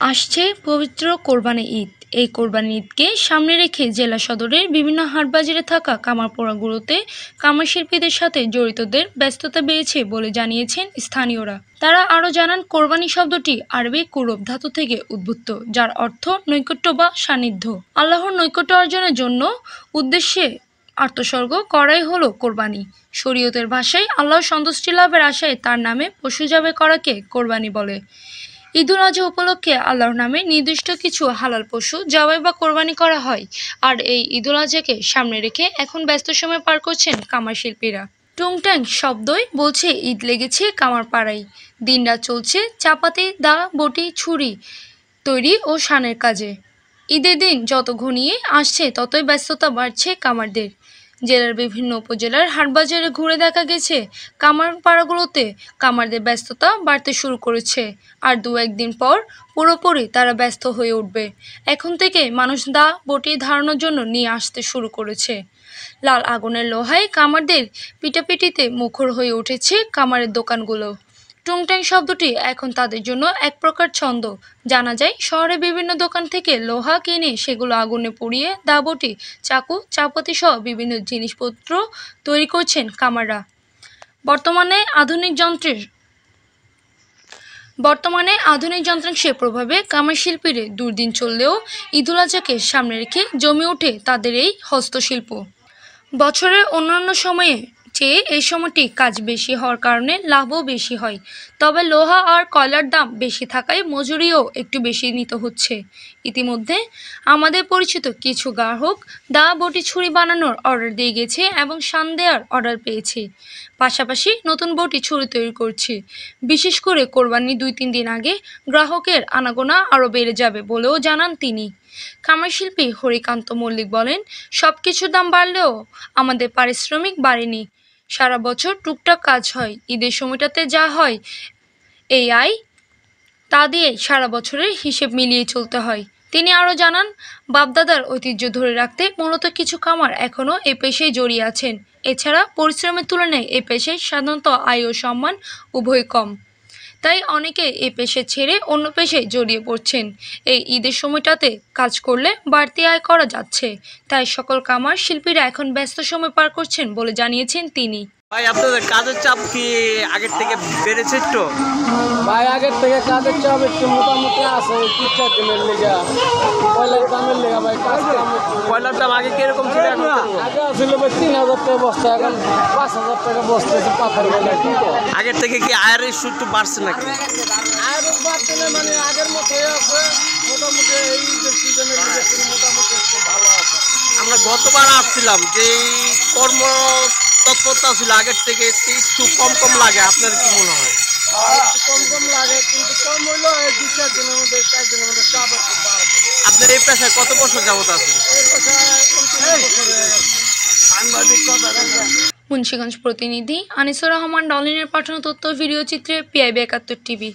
আসছে পবিত্র কোরবানি ঈদ। এই কোরবানি ঈদকে সামনে রেখে জেলা সদরের বিভিন্ন হাটবাজারে থাকা কামারপোড়াগুলোতে কামার শিল্পীদের সাথে জড়িতদের ব্যস্ততা বেড়েছে বলে জানিয়েছেন স্থানীয়রা। তারা আরও জানান, কোরবানি শব্দটি আরবি কুরব ধাতু থেকে উদ্ভূত, যার অর্থ নৈকট্য বা সান্নিধ্য। আল্লাহর নৈকট্য অর্জনের জন্য উদ্দেশ্যে আত্মসর্গ করাই হলো কোরবানি। শরীয়তের ভাষায় আল্লাহর সন্তুষ্টি লাভের আশায় তার নামে পশু জবাই করাকে কোরবানি বলে। ঈদুল আজহা উপলক্ষে আল্লাহর নামে নির্দিষ্ট কিছু হালাল পশু জবাই বা কোরবানি করা হয়। আর এই ঈদুল আজহাকে সামনে রেখে এখন ব্যস্ত সময় পার করছেন কামার শিল্পীরা। টুংটাং শব্দই বলছে ঈদ লেগেছে কামার পাড়ায়। দিনরাত চলছে চাপাতি, দা, বটি, ছুরি তৈরি ও শানের কাজে। ঈদের দিন যত ঘনিয়ে আসছে ততই ব্যস্ততা বাড়ছে কামারদের। জেলার বিভিন্ন উপজেলার হাটবাজারে ঘুরে দেখা গেছে, কামার পাড়াগুলোতে কামারদের ব্যস্ততা বাড়তে শুরু করেছে। আর দু একদিন পর পুরোপুরি তারা ব্যস্ত হয়ে উঠবে। এখন থেকে মানুষ দা, বটি ধারণার জন্য নিয়ে আসতে শুরু করেছে। লাল আগুনের লোহায় কামারদের পিটাপিটিতে মুখর হয়ে উঠেছে কামারের দোকানগুলো। টুংটাং শব্দটি এখন তাদের জন্য এক প্রকার ছন্দ। জানা যায়, শহরে বিভিন্ন দোকান থেকে লোহা কিনে সেগুলো আগুনে পুড়িয়ে দাবটি, চাকু, চাপাতি সহ বিভিন্ন জিনিসপত্র তৈরি করছেন কামাররা। বর্তমানে আধুনিক যন্ত্রাংশের প্রভাবে কামার শিল্পীরা দুর্দিন চললেও ঈদুল আজহাকে সামনে রেখে জমে ওঠে তাদের এই হস্তশিল্প। বছরের অন্যান্য সময়ে চেয়ে এই সময়টি কাজ বেশি হওয়ার কারণে লাভও বেশি হয়। তবে লোহা আর কয়লার দাম বেশি থাকায় মজুরিও একটু বেশি নিতে হচ্ছে। ইতিমধ্যে আমাদের পরিচিত কিছু গ্রাহক দা, বটি, ছুরি বানানোর অর্ডার দিয়ে গেছে এবং শান দেওয়ার অর্ডার পেয়েছে। পাশাপাশি নতুন বটি, ছুরি তৈরি করছে। বিশেষ করে কোরবানির 2-3 দিন আগে গ্রাহকের আনাগোনা আরও বেড়ে যাবে বলেও জানান তিনি। কামার শিল্পী হরিকান্ত মল্লিক বলেন, সব কিছুর দাম বাড়লেও আমাদের পারিশ্রমিক বাড়েনি। সারা বছর টুকটাক কাজ হয়, ঈদের সময়টাতে যা হয় এই আয়, তা দিয়ে সারা বছরের হিসেব মিলিয়ে চলতে হয়। তিনি আরও জানান, বাপদাদার ঐতিহ্য ধরে রাখতে মূলত কিছু কামার এখনও এ পেশায় জড়িয়ে আছেন। এছাড়া পরিশ্রমের তুলনায় এ পেশায় সাধারণত আয় ও সম্মান উভয় কম। তাই অনেকে এ পেশা ছেড়ে অন্য পেশায় জড়িয়ে পড়ছেন। এই ঈদের সময়টাতে কাজ করলে বাড়তি আয় করা যাচ্ছে। তাই সকল কামার শিল্পীরা এখন ব্যস্ত সময় পার করছেন বলে জানিয়েছেন তিনি। ভাই, আপনাদের কাজের চাপ কি আগের থেকে বেড়েছে একটু? ভাই, আগের থেকে কাজের চাপ একটু মোটামুটি আছে। 3-4 দিনের লেগা কয়লার দামের লেগা ভাই কাজ কাম একটু। কয়লার দাম আগে কিরকম ছিল? এখন আগে ছিল ভাই 3000 টাকা বস্তা, এখন 5000 টাকা বস্তা আছে পাথর কয়লা। আগের থেকে কি আয়ের ইস্যু একটু বাড়ছে নাকি? আয়ের বাড়ছে না, মানে আগের মতোই আছে মোটামুটি। এই সিজনের লেগে মোটামুটি একটু ভালো আছে। আমরা গতবার আসছিলাম, যে কর্ম তৎপরতা ছিল আগের থেকে একটু কম কম লাগে। আপনার কি মনে হয়? একটু কম কম লাগে, কিন্তু কম হইলো এই 2-4 দিনের মধ্যে 4 দিনের মধ্যে চাপ একটু বাড়বে। আপনার এই পেশায় কত বছর যাবত আছেন? এই পেশায় 29 বছর হয়ে গেছে। সাংবাদিক কথা। মুন্সিগঞ্জ প্রতিনিধি আনিসুর রহমান ডলিনের পাঠানো তথ্য ভিডিও চিত্রে PIB 71 টিভি।